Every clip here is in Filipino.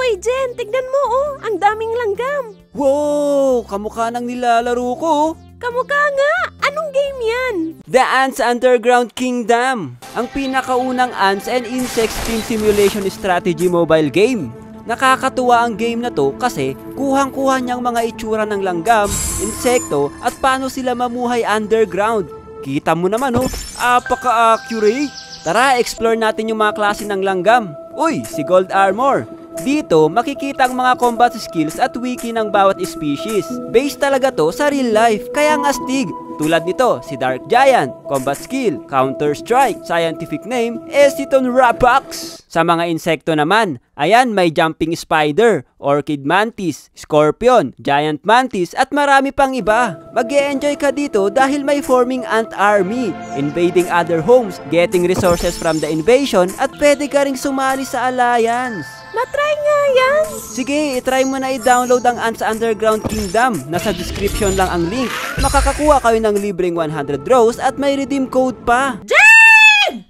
Hoy, Jen, tignan mo ang daming langgam. Wow, kamukha ng nilalaro ko. Kamukha nga, anong game yan? The Ants Underground Kingdom, ang pinakaunang ants and insects team simulation strategy mobile game. Nakakatuwa ang game na to kasi kuhang-kuha niyang mga itsura ng langgam, insekto at paano sila mamuhay underground. Kita mo naman apaka-accurate. Tara, explore natin yung mga klase ng langgam. Uy, si Gold Armor. Dito, makikita ang mga combat skills at wiki ng bawat species. Based talaga to sa real life, kaya nga astig. Tulad nito, si Dark Giant, combat skill, Counter Strike, scientific name, Essiton Rapax. Sa mga insekto naman, ayan may Jumping Spider, Orchid Mantis, Scorpion, Giant Mantis at marami pang iba. Mag-e-enjoy ka dito dahil may forming ant army, invading other homes, getting resources from the invasion at pwede ka ring sumali sa alliance. Matry nga yan. Sige, itry mo na i-download ang Ants Underground Kingdom. Nasa description lang ang link. Makakakuha kayo ng libreng 100 rows at may redeem code pa. Jen!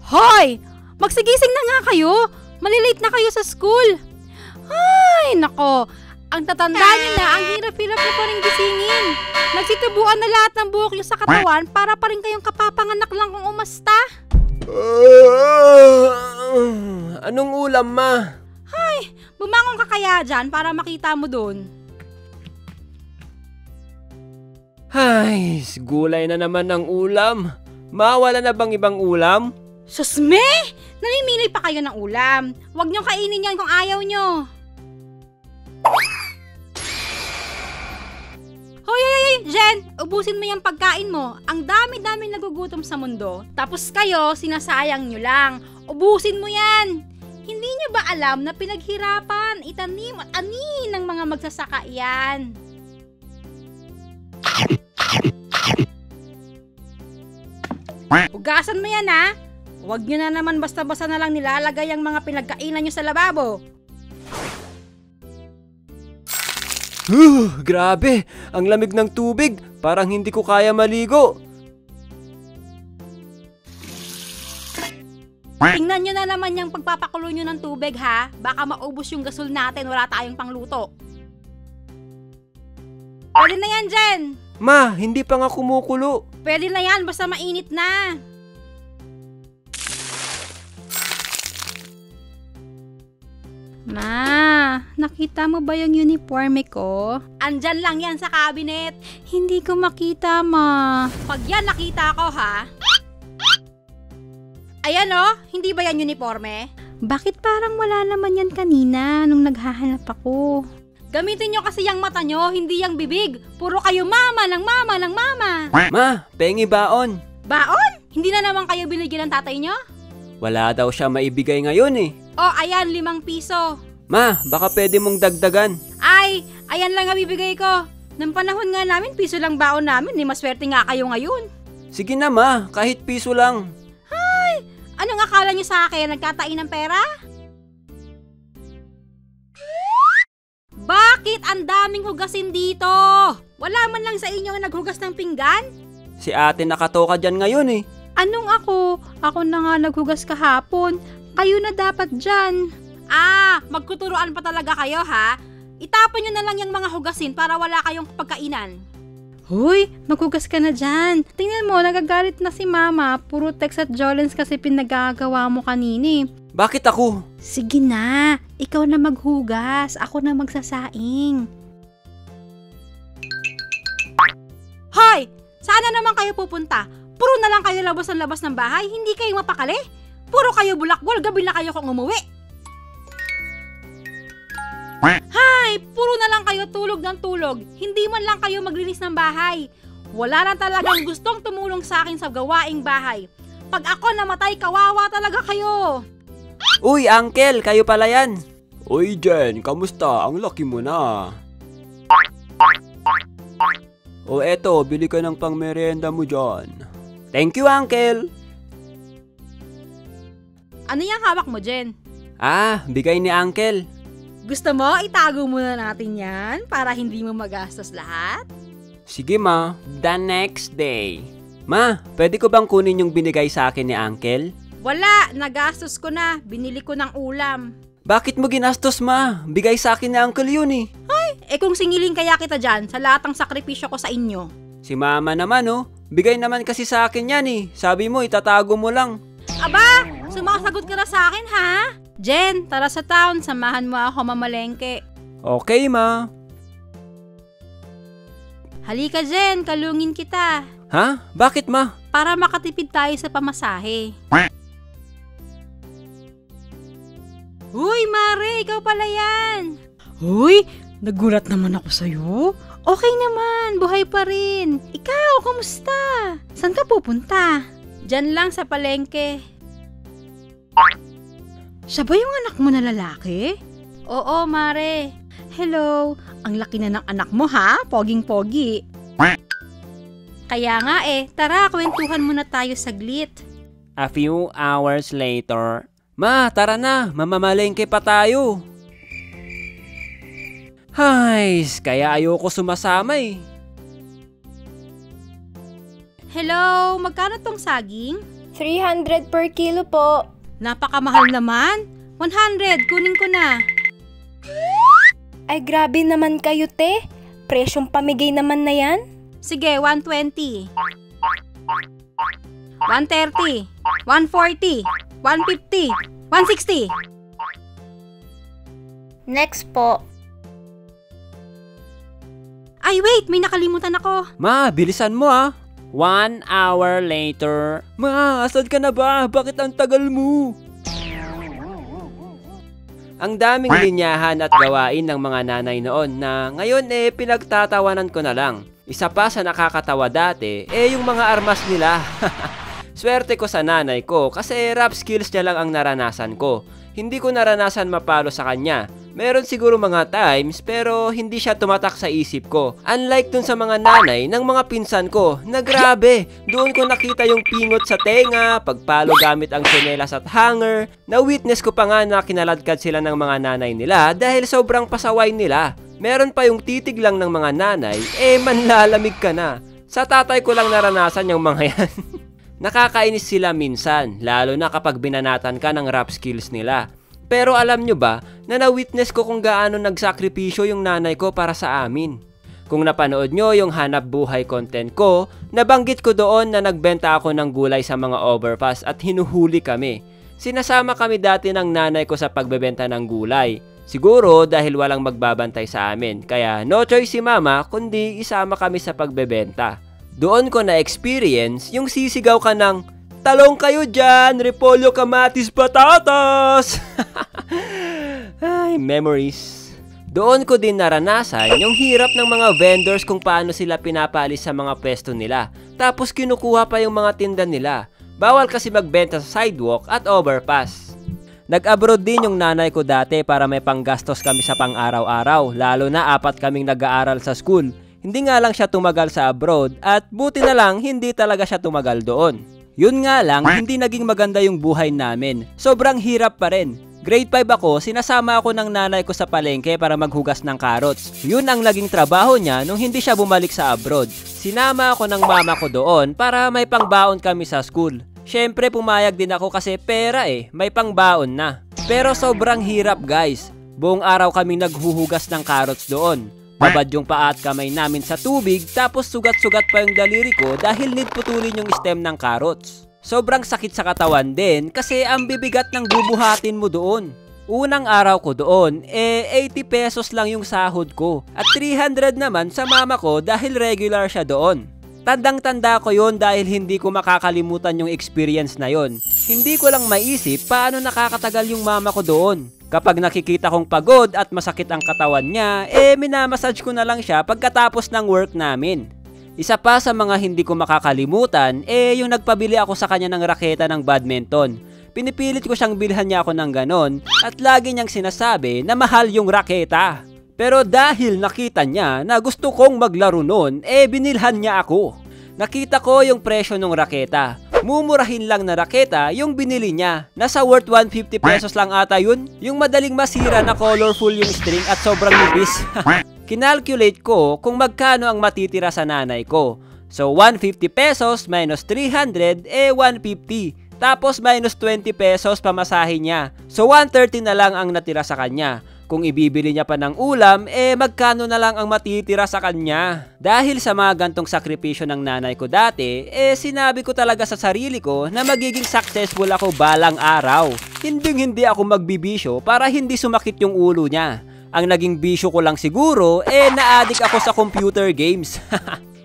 Hoy! Magsigising na nga kayo. Malilate na kayo sa school. Ay, nako. Ang tatanda nyo na, ang hirap-hirap na pa rin gisingin. Nagsitubuan na lahat ng buhok nyo sa katawan para pa rin kayong kapapanganak lang kung umasta. Anong ulam, ma? Ay, bumangon ka kaya dyan para makita mo dun. Ay, gulay na naman ang ulam. Mawala na bang ibang ulam? Susme! Namimili pa kayo ng ulam. Huwag nyo kainin yan kung ayaw nyo. Hoy, Jen, ubusin mo yung pagkain mo. Ang dami-daming nagugutom sa mundo. Tapos kayo, sinasayang nyo lang. Ubusin mo yan. Hindi nyo ba alam na pinaghirapan, itanim at ani ng mga magsasaka yan? Hugasan mo yan ha. Huwag nyo na naman basta-basta na lang nilalagay ang mga pinagkainan nyo sa lababo. Grabe! Ang lamig ng tubig! Parang hindi ko kaya maligo! Tingnan nyo na naman yung pagpapakulo nyo ng tubig ha. Baka maubos yung gasol natin, wala tayong pangluto. Pwede na yan, Jen! Ma, hindi pa nga kumukulo. Pwede na yan, basta mainit na. Ma, nakita mo ba yung uniforme ko? Andyan lang yan sa cabinet. Hindi ko makita, ma. Pag yan nakita ko, ha? Ayan hindi ba yan uniforme? Bakit parang wala naman yan kanina nung naghahanap ako? Gamitin nyo kasi yung mata nyo, hindi yung bibig. Puro kayo mama ng mama ng mama. Ma, pengi baon. Baon? Hindi na naman kayo binigyan ng tatay nyo? Wala daw siya maibigay ngayon eh. Oh, ayan, 5 piso. Ma, baka pwede mong dagdagan. Ay, ayan lang ang bibigay ko. Nang panahon nga namin, piso lang baon namin. Maswerte nga kayo ngayon. Sige na ma, kahit piso lang. Ay, anong akala nyo sa akin? Nagkatain ng pera? Bakit ang daming hugasin dito? Wala man lang sa inyo naghugas ng pinggan? Si ate nakatoka dyan ngayon eh. Anong ako? Ako na nga naghugas kahapon. Kayo na dapat dyan. Ah, magkuturuan pa talaga kayo ha? Itapon nyo na lang yung mga hugasin para wala kayong pagkainan. Hoy, maghugas ka na dyan. Tingnan mo, nagagalit na si mama. Puro text at Jolens kasi pinagagawa mo kanini. Bakit ako? Sige na, ikaw na maghugas. Ako na magsasaing. Hoy, saan na naman kayo pupunta? Puro na lang kayo labas ng bahay, hindi kayo mapakali. Puro kayo bulakbol, gabi na kayo kung umuwi. Hay, puro na lang kayo tulog ng tulog. Hindi man lang kayo maglinis ng bahay. Wala na talagang gustong tumulong sa akin sa gawaing bahay. Pag ako namatay, kawawa talaga kayo. Uy, uncle, kayo pala yan. Uy, Jen, kamusta? Ang laki mo na. O eto, bili ka ng pangmerienda mo dyan. Thank you, uncle. Ano yung hawak mo, Jen? Ah, bigay ni uncle. Gusto mo, itago muna natin yan para hindi mo magastos lahat? Sige ma, the next day. Ma, pwede ko bang kunin yung binigay sa akin ni Uncle? Wala, nagastos ko na. Binili ko ng ulam. Bakit mo ginastos, Ma? Bigay sa akin ni Uncle yun eh. Kung singiling kaya kita dyan sa lahat ng sakripisyo ko sa inyo. Si Mama naman oh, bigay naman kasi sa akin yan eh. Sabi mo, itatago mo lang. Aba, sumasagot ka na sa akin ha? Jen, tara sa town, samahan mo ako mamalengke. Okay, Ma. Halika Jen, kalungin kita. Ha? Bakit, Ma? Para makatipid tayo sa pamasahe. Huy, Mare, ikaw pala yan. Huy, nagulat naman ako sa'yo. Okay naman, buhay pa rin. Ikaw, kamusta? Saan ka pupunta? Diyan lang sa palengke. Siya ba yung anak mo na lalaki? Oo, Mare. Hello, ang laki na ng anak mo ha, poging-pogi. Kaya nga tara, kwentuhan muna tayo saglit. A few hours later. Ma, tara na, mamamalengke pa tayo. Hays, kaya ayoko sumasama eh. Hello, magkano tong saging? 300 per kilo po. Napakamahal naman. 100, kunin ko na. Ay grabe naman kayo te. Presyong pamigay naman na yan. Sige, 120. 130. 140. 150. 160. Next po. Ay, wait! May nakalimutan ako. Ma, bilisan mo ah. 1 hour later. Ma, asan ka na ba? Bakit ang tagal mo? Ang daming linyahan at gawain ng mga nanay noon na ngayon pinagtatawanan ko na lang. Isa pa sa nakakatawa dati, yung mga armas nila. Swerte ko sa nanay ko kasi rap skills niya lang ang naranasan ko. Hindi ko naranasan mapalo sa kanya. Meron siguro mga times pero hindi siya tumatak sa isip ko. Unlike dun sa mga nanay ng mga pinsan ko na grabe, doon ko nakita yung pingot sa tenga, pagpalo gamit ang tsinelas at hanger. Na-witness ko pa nga na kinaladkad sila ng mga nanay nila dahil sobrang pasaway nila. Meron pa yung titig lang ng mga nanay, manlalamig ka na. Sa tatay ko lang naranasan yung mga yan. Nakakainis sila minsan, lalo na kapag binanatan ka ng rap skills nila. Pero alam nyo ba, na na-witness ko kung gaano nagsakripisyo yung nanay ko para sa amin. Kung napanood nyo yung hanap buhay content ko, nabanggit ko doon na nagbenta ako ng gulay sa mga overpass at hinuhuli kami. Sinasama kami dati ng nanay ko sa pagbebenta ng gulay. Siguro dahil walang magbabantay sa amin, kaya no choice si mama kundi isama kami sa pagbebenta. Doon ko na-experience yung sisigaw ka ng, "Talong kayo dyan, repolyo, kamatis, patatas!" Ay, memories. Doon ko din naranasan yung hirap ng mga vendors kung paano sila pinapalis sa mga pwesto nila. Tapos kinukuha pa yung mga tinda nila. Bawal kasi magbenta sa sidewalk at overpass. Nag-abroad din yung nanay ko dati para may panggastos kami sa pang-araw-araw, lalo na 4 kaming nag-aaral sa school. Hindi nga lang siya tumagal sa abroad at buti na lang hindi talaga siya tumagal doon. Yun nga lang, hindi naging maganda yung buhay namin. Sobrang hirap pa rin. Grade 5 ako, sinasama ako ng nanay ko sa palengke para maghugas ng carrots. Yun ang naging trabaho niya nung hindi siya bumalik sa abroad. Sinama ako ng mama ko doon para may pangbaon kami sa school. Syempre pumayag din ako kasi pera may pangbaon na. Pero sobrang hirap guys. Buong araw kaming naghuhugas ng carrots doon. Babad yung paa at kamay namin sa tubig tapos sugat-sugat pa yung daliri ko dahil need putulin yung stem ng carrots. Sobrang sakit sa katawan din kasi ang bibigat ng bubuhatin mo doon. Unang araw ko doon, 80 pesos lang yung sahod ko at 300 naman sa mama ko dahil regular siya doon. Tandang-tanda ko yon dahil hindi ko makakalimutan yung experience na yon. Hindi ko lang maisip paano nakakatagal yung mama ko doon. Kapag nakikita kong pagod at masakit ang katawan niya, minamassage ko na lang siya pagkatapos ng work namin. Isa pa sa mga hindi ko makakalimutan, yung nagpabili ako sa kanya ng raketa ng badminton. Pinipilit ko siyang bilhan niya ako ng ganon at lagi niyang sinasabi na mahal yung raketa. Pero dahil nakita niya na gusto kong maglaro nun, binilhan niya ako. Nakita ko yung presyo ng raketa. Mumurahin lang na raketa yung binili niya. Nasa worth 150 pesos lang ata yun. Yung madaling masira na colorful yung string at sobrang nipis. Kinalculate ko kung magkano ang matitira sa nanay ko. So 150 pesos minus 300, 150. Tapos minus 20 pesos pamasahe niya. So 130 na lang ang natira sa kanya. Kung ibibili niya pa ng ulam, magkano na lang ang matitira sa kanya? Dahil sa mga gantong sakripisyo ng nanay ko dati, sinabi ko talaga sa sarili ko na magiging successful ako balang araw. Hindi ako magbibisyo para hindi sumakit yung ulo niya. Ang naging bisyo ko lang siguro, na-addict ako sa computer games.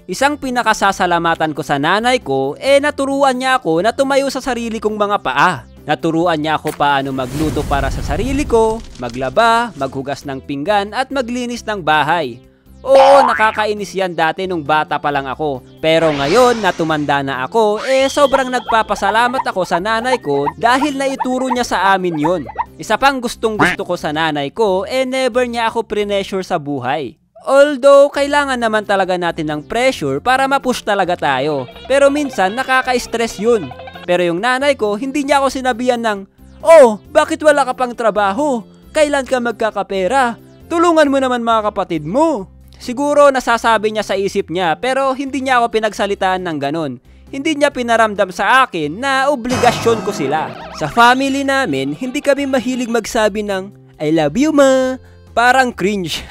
Isang pinakasasalamatan ko sa nanay ko, naturuan niya ako na tumayo sa sarili kong mga paa. Naturuan niya ako paano magluto para sa sarili ko, maglaba, maghugas ng pinggan at maglinis ng bahay. Oo, nakakainis yan dati nung bata pa lang ako. Pero ngayon na tumanda na ako, sobrang nagpapasalamat ako sa nanay ko dahil naituro niya sa amin yun. Isa pang gustong gusto ko sa nanay ko, never niya ako pressure sa buhay. Although, kailangan naman talaga natin ng pressure para ma-push talaga tayo. Pero minsan, nakaka-stress yun. Pero yung nanay ko, hindi niya ako sinabihan ng, "Oh, bakit wala ka pang trabaho? Kailan ka magkakapera? Tulungan mo naman mga kapatid mo." Siguro nasasabi niya sa isip niya, pero hindi niya ako pinagsalitaan ng ganon. Hindi niya pinaramdam sa akin na obligasyon ko sila. Sa family namin, hindi kami mahilig magsabi ng, "I love you, ma." Parang cringe.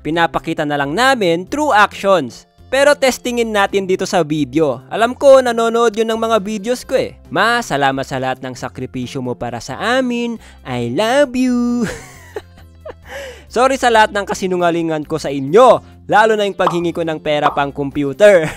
Pinapakita na lang namin through actions. Pero testingin natin dito sa video. Alam ko, nanonood yun ng mga videos ko Ma, salamat sa lahat ng sakripisyo mo para sa amin. I love you. Sorry sa lahat ng kasinungalingan ko sa inyo. Lalo na yung paghingi ko ng pera pang computer.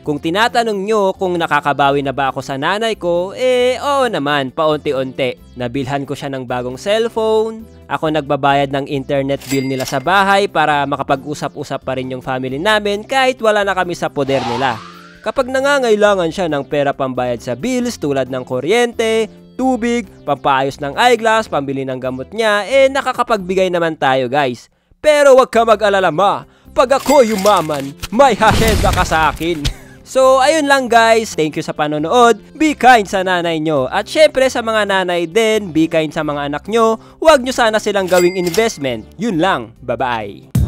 Kung tinatanong nyo kung nakakabawi na ba ako sa nanay ko, oo naman, paunti-unti. Nabilhan ko siya ng bagong cellphone. Ako nagbabayad ng internet bill nila sa bahay para makapag-usap-usap pa rin yung family namin kahit wala na kami sa poder nila. Kapag nangangailangan siya ng pera pambayad sa bills tulad ng kuryente, tubig, pampaayos ng eyeglass, pambili ng gamot niya, nakakapagbigay naman tayo guys. Pero wag ka mag-alala ma, pag ako yumaman, may hasyenda ka sa akin. So, ayun lang guys. Thank you sa panonood. Be kind sa nanay nyo. At syempre sa mga nanay din, be kind sa mga anak nyo. Huwag nyo sana silang gawing investment. Yun lang. Bye-bye.